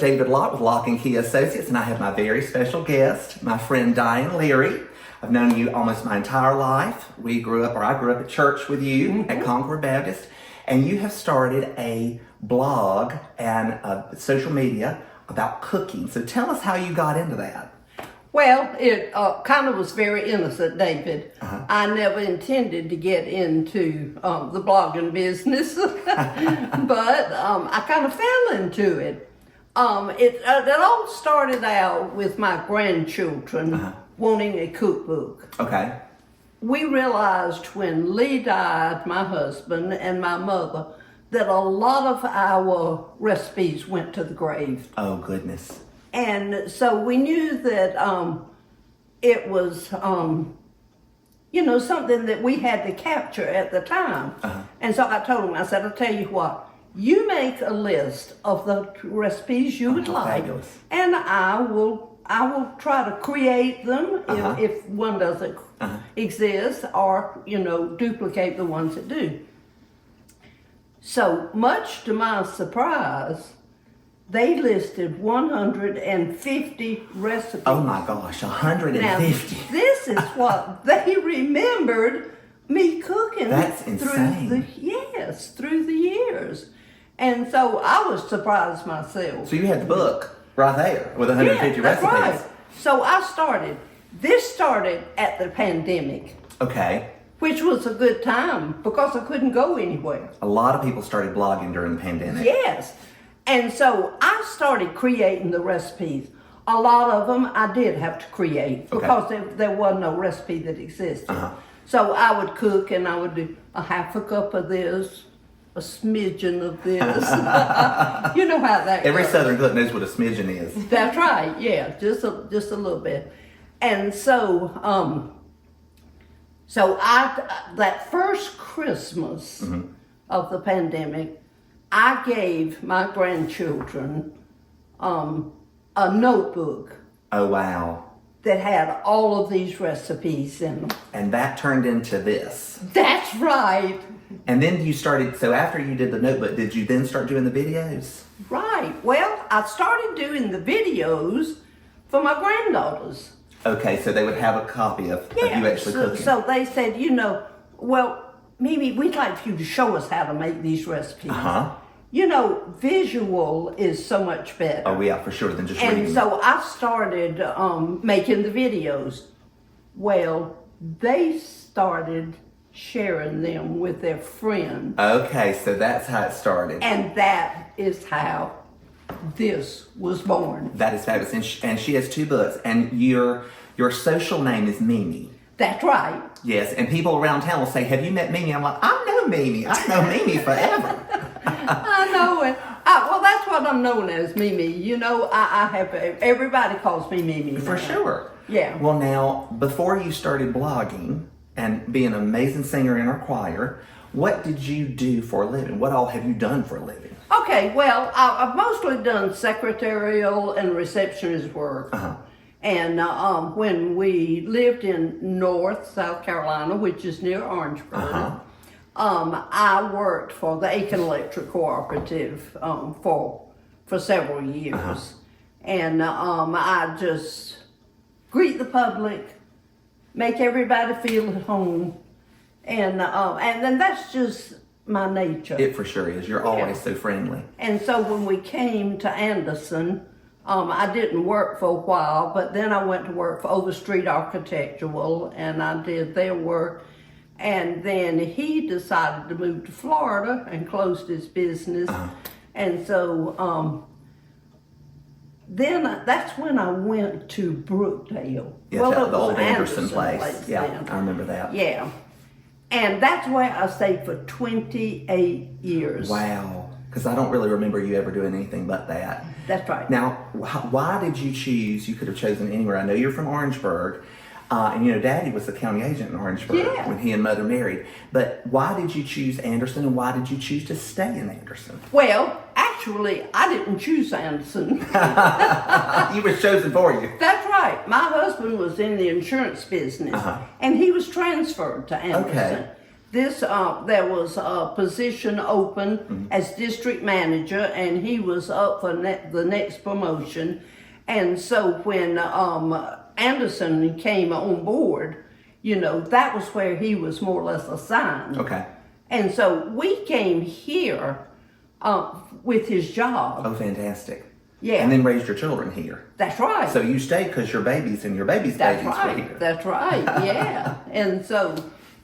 David Locke with Locke & Key Associates, and I have my very special guest, my friend Diane Leary. I've known you almost my entire life. I grew up at church with you at Concord Baptist, and you have started a blog and social media about cooking. So tell us how you got into that. Well, it kind of was very innocent, David. I never intended to get into the blogging business, but I kind of fell into it. It all started out with my grandchildren wanting a cookbook. Okay. We realized when Lee died, my husband, and my mother, that a lot of our recipes went to the grave. Oh, goodness. And so we knew that it was, something that we had to capture at the time. And so I told him, I said, I'll tell you what, you make a list of the recipes you would like, fabulous. And I will try to create them if one doesn't exist, or, duplicate the ones that do. So much to my surprise, they listed 150 recipes. Oh my gosh, 150. Now, this is what they remembered me cooking. That's insane. Through the years. And so I was surprised myself. So you had the book right there with 150 that's recipes. Right. So this started at the pandemic. Okay. Which was a good time because I couldn't go anywhere. A lot of people started blogging during the pandemic. Yes. And so I started creating the recipes. A lot of them I did have to create because there was no recipe that existed. So I would cook and I would do a half a cup of this, a smidgen of this. You know how that Every goes. Southern cook knows what a smidgen is. That's right, yeah, just a little bit. And so, that first Christmas of the pandemic, I gave my grandchildren a notebook. Oh, wow. That had all of these recipes in them. And that turned into this. That's right. And then you started, so after you did the notebook, did you then start doing the videos? Right. Well, I started doing the videos for my granddaughters. Okay, so they would have a copy of you actually cooking. So they said, well, Mimi, we'd like for you to show us how to make these recipes. Visual is so much better. Oh, yeah, for sure, than just reading. And so I started making the videos. Well, they started sharing them with their friends. Okay, so that's how it started. And that is how this was born. That is fabulous. And she has 2 books. And your social name is Meme. That's right. Yes, and people around town will say, have you met Meme? I'm like, I know Meme. I've known Meme forever. I know it. Well, that's what I'm known as, Meme. I have, everybody calls me Meme. For sure. Yeah. Well, now, before you started blogging and being an amazing singer in our choir, what did you do for a living? What all have you done for a living? Okay, well, I've mostly done secretarial and receptionist work. And when we lived in North South Carolina, which is near Orangeburg, I worked for the Aiken Electric Cooperative for several years. And I just greet the public, make everybody feel at home, and then that's just my nature. It for sure is. You're always so friendly. And so when we came to Anderson, I didn't work for a while, but then I went to work for Overstreet Architectural, and I did their work. And then he decided to move to Florida and closed his business. And so then that's when I went to Brookdale. Yes, the old Anderson place. Yeah, then. I remember that. Yeah. And that's where I stayed for 28 years. Wow. Because I don't really remember you ever doing anything but that. That's right. Now, why did you choose, you could have chosen anywhere. I know you're from Orangeburg, and Daddy was the county agent in Orangeburg when he and Mother married. But why did you choose Anderson, and why did you choose to stay in Anderson? Well, actually, I didn't choose Anderson. He was chosen for you. That's right. My husband was in the insurance business, and he was transferred to Anderson. Okay. there was a position open as district manager, and he was up for the next promotion. And so when Anderson came on board, that was where he was more or less assigned. Okay. And so we came here with his job. Oh, fantastic. Yeah. And then raised your children here. That's right. So you stayed because your babies and your babies' That's babies right. were here. That's right. Yeah. And so,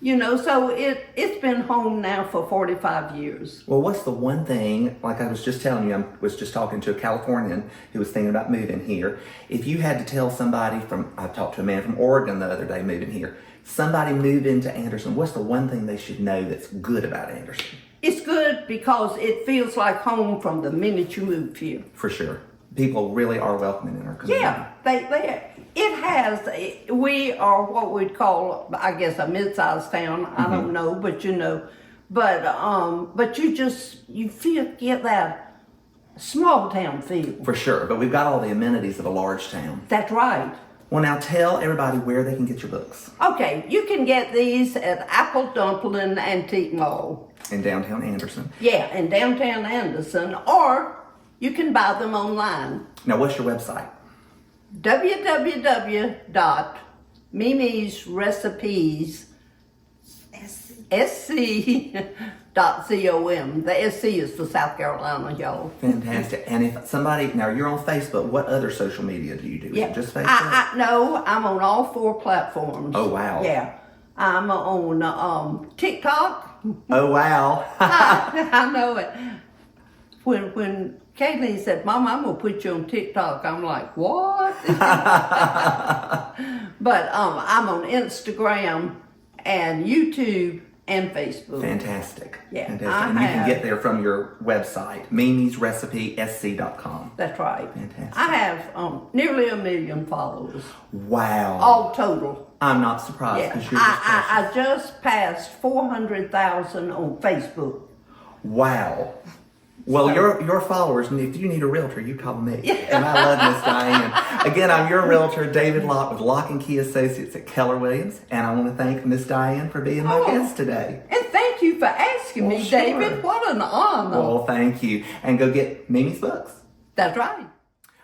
so it's been home now for 45 years. Well, what's the one thing, like I was just telling you, I was just talking to a Californian who was thinking about moving here. If you had to tell somebody I talked to a man from Oregon the other day moving here, somebody moved into Anderson, what's the one thing they should know that's good about Anderson? It's good because it feels like home from the minute you moved here. For sure. People really are welcoming in our community. Yeah, we are what we'd call, I guess, a mid-sized town. I don't know, but but you get that small town feel. For sure, but we've got all the amenities of a large town. That's right. Well, now tell everybody where they can get your books. Okay, you can get these at Apple Dumpling Antique Mall. In downtown Anderson. Yeah, in downtown Anderson, or you can buy them online. Now, what's your website? www.memesrecipes.com. The SC is for South Carolina, y'all. Fantastic. And if somebody, now you're on Facebook, what other social media do you do? Is it just Facebook? No, I'm on all 4 platforms. Oh, wow. Yeah. I'm on TikTok. Oh, wow. I know it. When Kaylee said, Mom, I'm going to put you on TikTok, I'm like, what? But I'm on Instagram and YouTube and Facebook. Fantastic. Yeah, Fantastic. And you can get there from your website, MeMe'sRecipeSC.com. That's right. Fantastic. I have nearly 1 million followers. Wow. All total. I'm not surprised Yeah. because you're just I just passed 400,000 on Facebook. Wow. Well, your followers, and if you need a realtor, you call me. And I love Miss Diane. Again, I'm your realtor, David Locke, with Locke & Key Associates at Keller Williams. And I want to thank Miss Diane for being my guest today. And thank you for asking me, sure. David. What an honor. Well, thank you. And go get Mimi's books. That's right.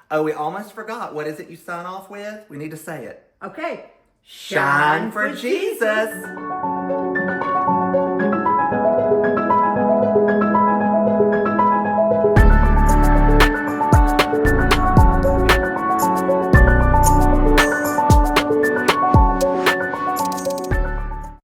Oh, we almost forgot. What is it you sign off with? We need to say it. Okay. Shine for Jesus.